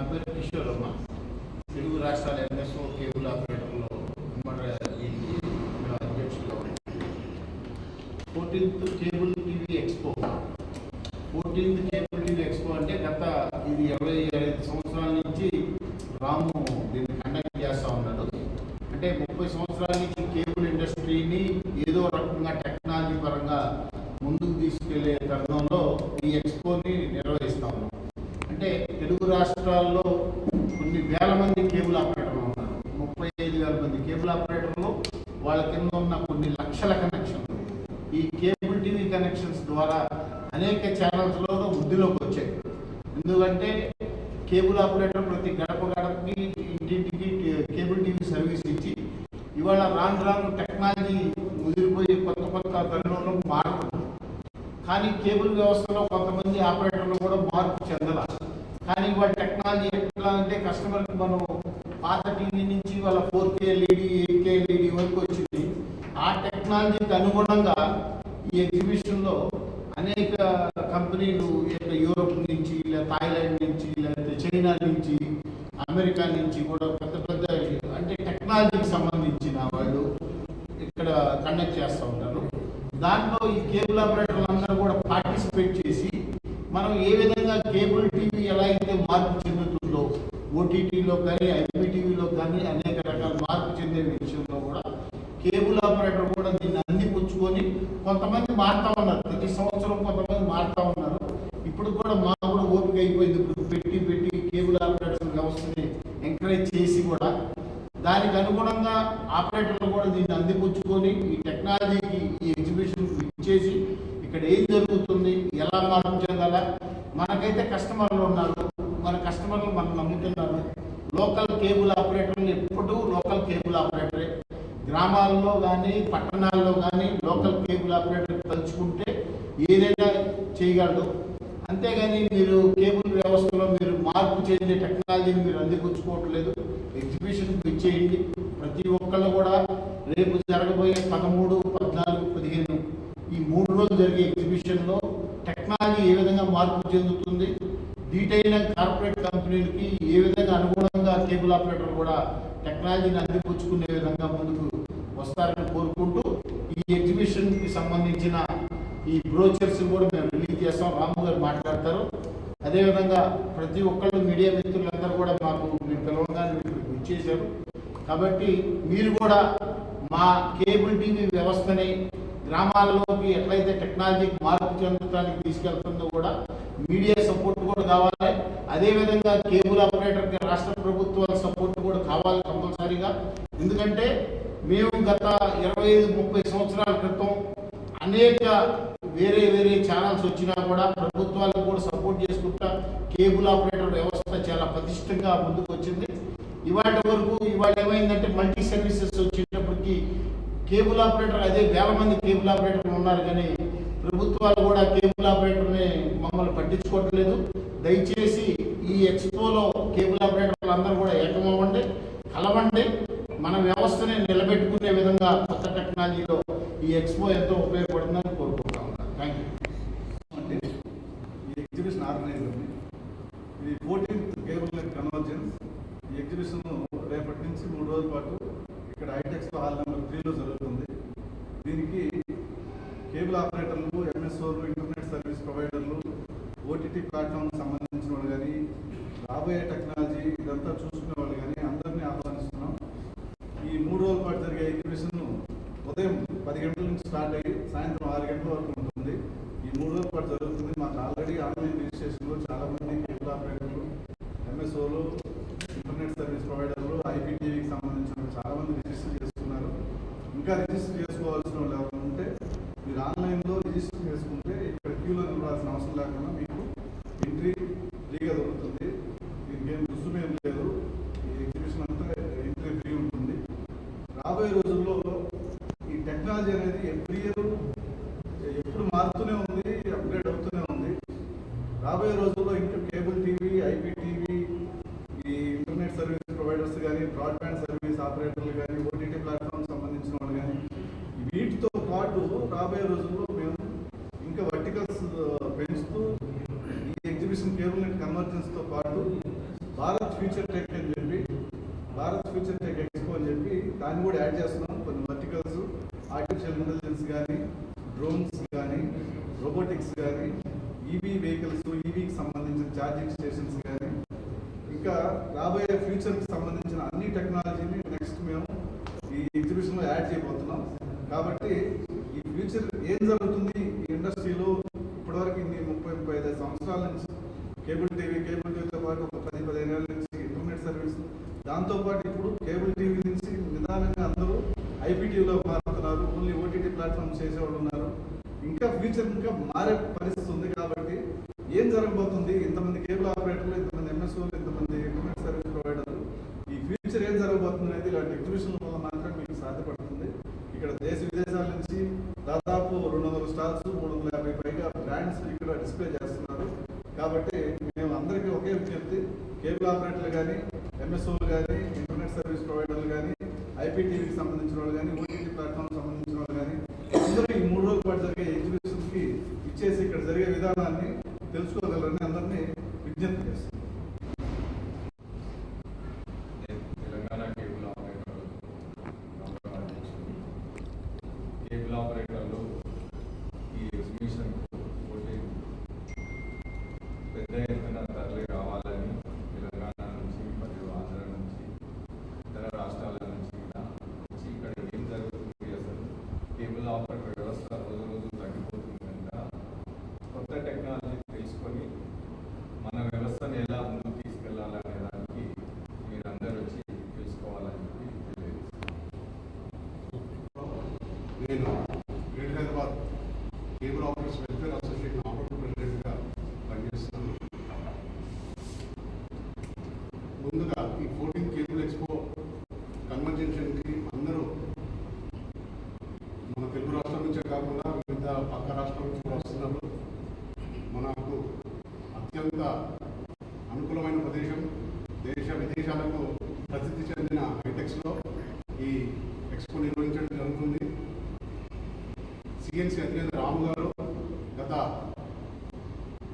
పేరు కిషోర్ అమ్మ. తెలుగు రాష్ట్రాల ఎంఎస్ఓ కేబుల్ ఆపరేటర్లో అధ్యక్షులుగా ఉన్నాను. 14th cable TV expo. 14th cable TV expo అంటే గత ఇది 25 సంవత్సరాల నుంచి రాము దీన్ని కండక్ట్ చేస్తూ ఉన్నాడు. అంటే 30 సంవత్సరాల నుంచి కేబుల్ ఇండస్ట్రీని ఏదో రకంగా టెక్నాలజీ పరంగా ముందుకు తీసుకెళ్లే తరుణంలో ఈ ఎక్స్పోని నిర్వహిస్తా ఉన్నాం. అంటే తెలుగు రాష్ట్రాల్లో కొన్ని వేల మంది కేబుల్ ఆపరేటర్లు ఉన్నారు. 35,000 మంది కేబుల్ ఆపరేటర్లు, వాళ్ళ కింద ఉన్న కొన్ని లక్షల కనెక్షన్లు. ఈ కేబుల్ టీవీ కనెక్షన్స్ ద్వారా అనేక ఛానల్స్లో వృద్ధిలోకి వచ్చాయి. ఎందుకంటే కేబుల్ ఆపరేటర్ ప్రతి గడప గడపకి ఇంటింటికి కేబుల్ టీవీ సర్వీస్ ఇచ్చి ఇవాళ రాను టెక్నాలజీ ముదిరిపోయి కొత్త తరుణంలో మారుతుంది. కానీ కేబుల్ వ్యవస్థలో కొంతమంది ఆపరేటర్లు కూడా మార్పు చెందాల. కానీ వాళ్ళ టెక్నాలజీ ఎట్లా అంటే కస్టమర్కి మనం పాత టీవీ నుంచి వాళ్ళ 4K ఎల్ఈడి 8K ఎల్ఈడి వరకు వచ్చింది. ఆ టెక్నాలజీకి అనుగుణంగా ఈ ఎగ్జిబిషన్లో అనేక కంపెనీలు యూరోప్ నుంచి, లేదా థాయిలాండ్ నుంచి, లేకపోతే చైనా నుంచి, అమెరికా నుంచి కూడా పెద్ద అంటే టెక్నాలజీకి సంబంధించిన వాళ్ళు ఇక్కడ కండక్ట్ చేస్తూ ఉంటారు. దాంట్లో ఈ కేబుల్ ఆపరేటర్లు అందరూ కూడా పార్టిసిపేట్ చేసి మనం ఏ విధంగా కేబుల్ టీవీ ఎలా అయితే మార్పు చెందుతుందో ఓటీటీలో కానీ ఐపీటీవీలో కానీ అనేక రకాల మార్పు చెందే విషయంలో కూడా కేబుల్ ఆపరేటర్ కూడా దీన్ని అందిపుచ్చుకొని కొంతమంది మారుతా ఉన్నారు. ప్రతి సంవత్సరం కొంతమంది మారుతా ఉన్నారు. ఇప్పుడు కూడా మాకు కూడా ఓపిక అయిపోయింది. ఇప్పుడు పెట్టి కేబుల్ ఆపరేటర్ వ్యవస్థని ఎంకరేజ్ చేసి కూడా దానికి అనుగుణంగా ఆపరేటర్లు కూడా దీన్ని అందిపుచ్చుకొని ఈ టెక్నాలజీకి ఈ ఎగ్జిబిషన్ ఇచ్చేసి ఇక్కడ ఏం జరుగుతుంది, ఎలా మార్పు చెందాలా. మనకైతే కస్టమర్లు ఉన్నారు, మన కస్టమర్లు మనం నమ్ముతున్నారు. లోకల్ కేబుల్ ఆపరేటర్లు ఎప్పుడు లోకల్ కేబుల్ ఆపరేటరే. గ్రామాల్లో కానీ పట్టణాల్లో కానీ లోకల్ కేబుల్ ఆపరేటర్ తలుచుకుంటే ఏదైనా చేయగలడు. అంతేగాని మీరు కేబుల్ వ్యవస్థలో మీరు మార్పు చెందే టెక్నాలజీని మీరు అందిపుచ్చుకోవట్లేదు. ఎగ్జిబిషన్కి ఇచ్చేయండి. ప్రతి ఒక్కళ్ళు కూడా రేపు జరగబోయే 13, 14, 15 ఈ 3 రోజులు జరిగే ఎగ్జిబిషన్లో టెక్నాలజీ ఏ విధంగా మార్పు చెందుతుంది, దీటైన కార్పొరేట్ కంపెనీలకి ఏ విధంగా అనుగుణంగా కేబుల్ ఆపరేటర్ కూడా టెక్నాలజీని అందిపుచ్చుకునే విధంగా ముందుకు వస్తారని కోరుకుంటూ ఈ ఎగ్జిబిషన్కి సంబంధించిన ఈ బ్రోచర్స్ కూడా మేము రిలీజ్ చేస్తాం. రాము గారు మాట్లాడతారు. అదేవిధంగా ప్రతి ఒక్కళ్ళు మీడియా మిత్రులందరూ కూడా మాకు మీరు పిలవగానే ఇచ్చేశారు. కాబట్టి మీరు కూడా మా కేబుల్ టీవీ వ్యవస్థని గ్రామాల్లోకి ఎట్లయితే టెక్నాలజీకి మార్పు చెందడానికి తీసుకెళ్తుందో కూడా మీడియా సపోర్ట్ కూడా కావాలి. అదేవిధంగా కేబుల్ ఆపరేటర్కి రాష్ట్ర ప్రభుత్వాల సపోర్ట్ కూడా కావాలి కంపల్సరీగా. ఎందుకంటే మేము గత 25-30 సంవత్సరాల క్రితం అనేక వేరే ఛానల్స్ వచ్చినా కూడా ప్రభుత్వాలకు కూడా సపోర్ట్ చేసుకుంటా కేబుల్ ఆపరేటర్ వ్యవస్థ చాలా పటిష్టంగా ముందుకు వచ్చింది. ఇవాళ ఏమైందంటే మల్టీ సర్వీసెస్ వచ్చేటప్పటికి కేబుల్ ఆపరేటర్ అదే వేల మంది కేబుల్ ఆపరేటర్లు ఉన్నారు. కానీ ప్రభుత్వాలు కూడా కేబుల్ ఆపరేటర్ని మమ్మల్ని పట్టించుకోవట్లేదు. దయచేసి ఈ ఎక్స్పోలో కేబుల్ ఆపరేటర్లు అందరూ కూడా ఏకమవ్వండి, కలవండి. మన వ్యవస్థని నిలబెట్టుకునే విధంగా కొత్త టెక్నాలజీలో ఈ ఎక్స్పో ఎంతో ఉపయోగపడుతుందని కోరుకుంటా ఉన్నాను. Thank you. ఈ ఎగ్జిబిషన్ ఆర్గనైజర్ ఇది 14th కేబుల్ కన్వర్జెన్స్. ఈ ఎగ్జిబిషన్ రేపటి నుంచి 3 రోజుల పాటు ఇక్కడ హైటెక్స్ హాల్ నెంబర్ 3లో జరుగుతుంది. దీనికి కేబుల్ ఆపరేటర్లు, ఎంఎస్ఓలు, ఇంటర్నెట్ సర్వీస్ ప్రొవైడర్లు, ఓటీటీ ప్లాట్ఫామ్ సంబంధించిన వాళ్ళు కానీ, రాబోయే టెక్నాలజీ ఇదంతా చూసుకునే వాళ్ళు కానీ అందరినీ ఆహ్వానిస్తున్నాం. ఈ 3 రోజుల పాటు జరిగే ఎగ్జిబిషన్ ఉదయం 10 గంటల నుంచి స్టార్ట్ అయ్యి సాయంత్రం 6 గంటల వరకు ఉంటుంది. ఈ 3 రోజుల పాటు జరుగుతుంది. మాకు ఆల్రెడీ ఆన్లైన్ రిజిస్ట్రేషన్లో చాలామంది కేబుల్ ఆపరేటర్లు, ఎంఎస్ఓలు, ఇంటర్నెట్ సర్వీస్ ప్రొవైడర్లు, ఐపీటీవీకి సంబంధించిన చాలామంది రిజిస్టర్ చేసుకున్నారు. ఇంకా రిజిస్టర్ చేసుకోవాల్సిన వాళ్ళు ఎవరైనా ఉంటే మీరు ఆన్లైన్లో రిజిస్టర్ చేసుకుంటే ఇక్కడ క్యూలో నిలవాల్సిన అవసరం లేకుండా మీకు ఎంట్రీ ఫ్రీగా దొరుకుతుంది. దీనికి ఏం రుసుమేం లేదు. ఈ ఎగ్జిబిషన్ అంతా ఎంట్రీ ఫ్రీ ఉంటుంది. రాబోయే రోజుల్లో ఈ టెక్నాలజీ అనేది ఎవ్రీ ఇయర్ ఎప్పుడు మారుతూనే ఉంది, అప్గ్రేడ్ అవుతూనే ఉంది. రాబోయే రోజుల్లో ఇంకా కేబుల్ టీవీ, ఐపీటీవీ, ఈ ఇంటర్నెట్ సర్వీస్ ప్రొవైడర్స్ కానీ, బ్రాడ్బ్యాండ్ సర్వీస్ ఆపరేటర్లు కానీ, ఓటీటీ ప్లాట్ఫామ్ సంబంధించిన వాళ్ళు కానీ, వీటితో పాటు రాబోయే రోజుల్లో మేము ఇంకా వర్టికల్స్ పెంచుతూ ఈ ఎగ్జిబిషన్ కేబుల్ నెట్ కన్వర్జెన్స్తో పాటు భారత్ ఫ్యూచర్ టెక్ అని చెప్పి, భారత్ ఫ్యూచర్ టెక్ ఎక్స్పో అని చెప్పి దాన్ని కూడా యాడ్ చేస్తున్నాం. కొన్ని వర్టికల్స్, ఆర్టిఫిషియల్ ఇంటెలిజెన్స్ కానీ, డ్రోన్స్ కానీ, రోబోటిక్స్ కానీ, ఈవీ వెహికల్స్, ఈవీకి సంబంధించిన ఛార్జింగ్ స్టేషన్స్ కానీ, ఇంకా రాబోయే ఫ్యూచర్కి సంబంధించిన అన్ని టెక్నాలజీని నెక్స్ట్ మేము ఈ ఎగ్జిబిషన్లో యాడ్ చేయబోతున్నాం. కాబట్టి ఈ ఫ్యూచర్ ఏం జరుగుతుంది ఈ ఇండస్ట్రీలో, ఇప్పటివరకు ఇన్ని 30-35 సంవత్సరాల నుంచి కేబుల్ టీవీతో పాటు ఒక 10-15 ఏళ్ళ నుంచి ఇంటర్నెట్ సర్వీస్, దాంతోపాటు ఇప్పుడు కేబుల్ టీవీ నుంచి నిదానంగా అందరూ ఐపీటీవీలో మారుతున్నారు. ఓన్లీ ఓటీటీ ప్లాట్ఫామ్స్ చేసేవాళ్ళు ఉన్నారు. ఇంకా ఫ్యూచర్ ఇంకా మారే పరిస్థితి ఉంది. కాబట్టి ఏం జరగబోతుంది, ఇంతమంది కేబుల్ ఆపరేటర్లు, ఇంతమంది ఎంఎస్ఓలు, ఇంతమంది ఇంటర్నెట్ సర్వీస్ ప్రొవైడర్లు, ఈ ఫ్యూచర్ ఏం జరగబోతుంది అనేది ఇలాంటి ఎగ్జిబిషన్ వల్ల మాత్రం మీకు సాధ్యపడుతుంది. ఇక్కడ దేశ విదేశాల నుంచి దాదాపు 200 స్టాల్స్, 350 పైగా బ్రాండ్స్ ఇక్కడ డిస్ప్లే చేస్తున్నారు. కాబట్టి మేము అందరికీ ఒకే విజ్ఞప్తి, కేబుల్ ఆపరేటర్లు కానీ, ఎంఎస్ఓలు కానీ, ఇంటర్నెట్ సర్వీస్ ప్రొవైడర్లు కానీ, ఐపీటీవీకి సంబంధించిన వాళ్ళు కానీ, ఓటీటీ ప్లాట్ఫామ్ సంబంధించిన వాళ్ళు కానీ, అందరూ ఈ 3 రోజుల పాటు జరిగే ఎగ్జిబిషన్కి ఇచ్చేసి ఇక్కడ జరిగే విధానాన్ని తెలుసుకోగలరని అందరినీ విజ్ఞప్తి చేస్తున్నాం. కేబుల్ ఆపరేటర్లు ఈ ఎగ్జిబిషన్ పోటీ పెద్ద ఎత్తున తరలి రావాలని తెలంగాణ నుంచి మరియు ఆంధ్ర నుంచి ఇతర రాష్ట్రాల నుంచి కూడా వచ్చి ఇక్కడ ఏం జరుగుతుంది, అసలు కేబుల్ ఆపరేటర్ వ్యవస్థ రోజు రోజు తగ్గిపోతుంది కనుక కొత్త టెక్నాలజీ తెలుసుకొని మన వ్యవస్థను ఎలా ముందుకు తీసుకెళ్లాలనే దానికి మీరందరూ వచ్చి తెలుసుకోవాలని చెప్పి తెలియజేస్తున్నాను. నేను greater Hyderabad cable operators welfare association operator ప్రెసిడెంట్గా పనిచేస్తున్నాను. ముందుగా ఈ 14th కేబుల్ ఎక్స్పో కన్వెన్షన్కి అందరూ మన తెలుగు రాష్ట్రాల నుంచే కాకుండా వివిధ పక్క రాష్ట్రాల నుంచి వస్తున్నారు. మనకు అత్యంత అనుకూలమైన ప్రదేశం, దేశ విదేశాలకు ప్రసిద్ధి చెందిన హైటెక్స్లో ఈ ఎక్స్పో నిర్వహించడం జరుగుతుంది. సిఎన్సి అధినేత రాము గారు గత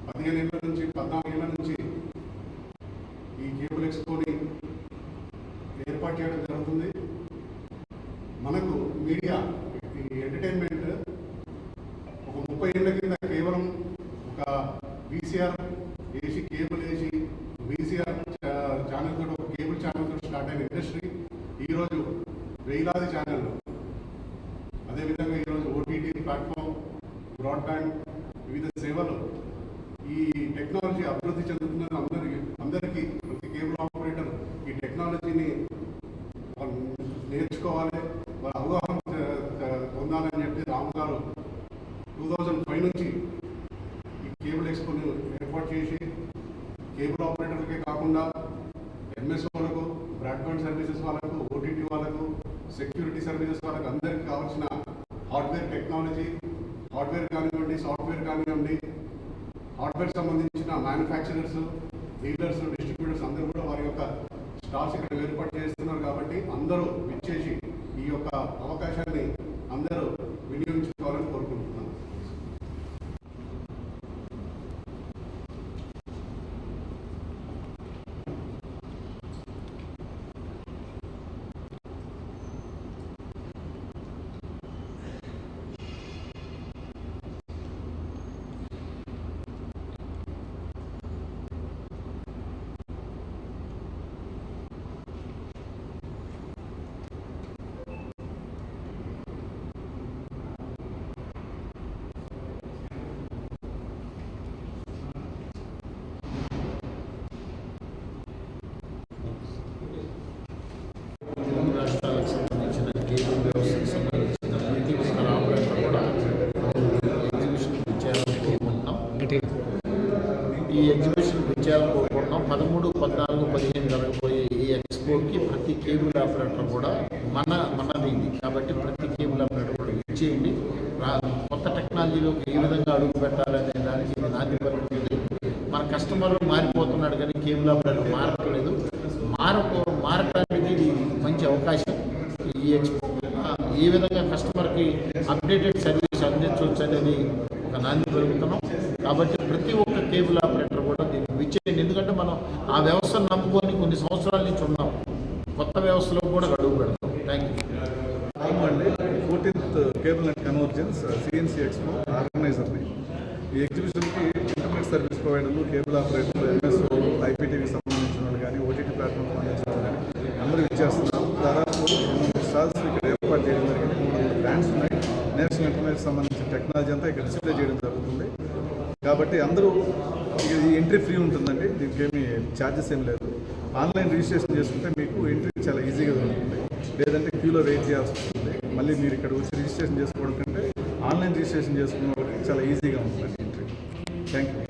15 ఏళ్ళ నుంచి 14 ఏళ్ళ నుంచి ఈ కేబుల్ ఎక్స్పోని ఏర్పాటు చేయడం జరుగుతుంది. మనకు మీడియా, ఈ ఎంటర్టైన్మెంట్ ఒక 30 ఏళ్ళ కింద కేవలం ఒక వీసీఆర్ వేసి, కేబుల్ వేసి, వీసీఆర్ ఛానల్ తోటి, ఒక కేబుల్ ఛానల్ తోటి స్టార్ట్ అయిన ఇండస్ట్రీ ఈరోజు వేలాది ఛానళ్ళు, అదేవిధంగా ఈరోజు ఓటీటీ ప్లాట్ఫామ్, బ్రాడ్బ్యాండ్, వివిధ సేవలు, ఈ టెక్నాలజీ అభివృద్ధి చెందుతున్న అందరికీ ప్రతి కేబుల్ ఆపరేటర్ ఈ టెక్నాలజీని నేర్చుకోవాలి, వాళ్ళ అవగాహన పొందాలని చెప్పి రాము గారు 2005 నుంచి ఈ కేబుల్ ఎక్స్పోని ఏర్పాటు చేసి కేబుల్ ఆపరేటర్లకే కాకుండా ఎంఎస్ఓలకు, బ్రాడ్బ్యాండ్ సర్వీసెస్ వాళ్ళకు, ఓటీటీ వాళ్ళకు, సెక్యూరిటీ సర్వీసెస్ వాళ్ళకు అందరికీ కావాల్సిన హార్డ్వేర్ టెక్నాలజీ, హార్డ్వేర్ కానివ్వండి, సాఫ్ట్వేర్ కానివ్వండి, హార్డ్వేర్ సంబంధించిన మ్యానుఫ్యాక్చరర్స్, డీలర్స్, డిస్ట్రిబ్యూటర్స్ అందరూ కూడా వారి యొక్క స్టాల్స్ ఇక్కడ ఏర్పాటు చేస్తున్నారు. కాబట్టి అందరూ విచ్చేసి ఈ యొక్క అవకాశాన్ని అందరూ వినియోగించుకోవాలని కోరుకుంటున్నాను. రాష్ట్రాలకు సంబంధించిన కేబుల్ వ్యవస్థకు సంబంధించిన ప్రతి ఒక్క ఆపరేటర్ కూడా ఎగ్జిబిషన్ విజయాలను కోరుకుంటున్నాం. ఈ ఎగ్జిబిషన్ విజయాలను కోరుకుంటున్నాం. 13, 14, 15 జరగబోయే ఈ ఎక్స్పోకి ప్రతి కేబుల్ ఆపరేటర్ కూడా మనది కాబట్టి ప్రతి కేబుల్ ఆపరేటర్ కూడా ఇచ్చేయండి. కొత్త టెక్నాలజీలోకి ఏ విధంగా అడుగు పెట్టాలనే దానికి ఇది నాంది పలుకుతుంది. మన కస్టమర్ మారిపోతున్నాడు కానీ కేబుల్ ఆపరేటర్ మారట్లేదు. మారటానికి ఇది మంచి అవకాశం. ఈ ఎక్స్పో ఏ విధంగా కస్టమర్కి అప్డేటెడ్ సర్వీస్ అందించవచ్చు అనేది ఒక నాంది పెరుగుతున్నాం. కాబట్టి ప్రతి ఒక్క కేబుల్ ఆపరేటర్ కూడా దీన్ని విచ్చేయండి. ఎందుకంటే మనం ఆ వ్యవస్థను ఎక్స్పో అని కొన్ని సంవత్సరాల నుంచి ఉన్నాం, కొత్త వ్యవస్థలో కూడా అడుగు పెడతాం. Thank you. అండి 14th cable and convergence CNC expo ఆర్గనైజర్ని. ఈ ఎగ్జిబిషన్కి ఇంటర్నెట్ సర్వీస్ ప్రొవైడర్లు, కేబుల్ ఆపరేటర్లు, ఎంఎస్ఓలు, ఐపీటీవీకి సంబంధించిన వాళ్ళు కానీ, ఓటీటీ ప్లాట్ఫామ్ సంబంధించిన వాళ్ళు కానీ అందరూ ఇచ్చేస్తున్నారు. దాదాపు 300 స్టాల్స్ ఇక్కడ ఏర్పాటు చేయడం జరిగింది. 300 బ్రాండ్స్ ఉన్నాయి. నేషనల్ ఇంటర్నెట్ సంబంధించిన టెక్నాలజీ అంతా ఇక్కడ డిస్ప్లే చేయడం జరుగుతుంది. కాబట్టి అందరూ ఇది ఎంట్రీ ఫ్రీ ఉంటుందండి, దీనికి ఏమి ఛార్జెస్ ఏం లేదు. ఆన్లైన్ రిజిస్ట్రేషన్ చేసుకుంటే మీకు ఎంట్రీ చాలా ఈజీగా దొరుకుతుంది, లేదంటే క్యూలో వెయిట్ చేయాల్సి వస్తుంది. మళ్ళీ మీరు ఇక్కడ వచ్చి రిజిస్ట్రేషన్ చేసుకోవడం కంటే ఆన్లైన్ రిజిస్ట్రేషన్ చేసుకున్న వాళ్ళకి చాలా ఈజీగా ఉంటుంది ఎంట్రీ. Thank you.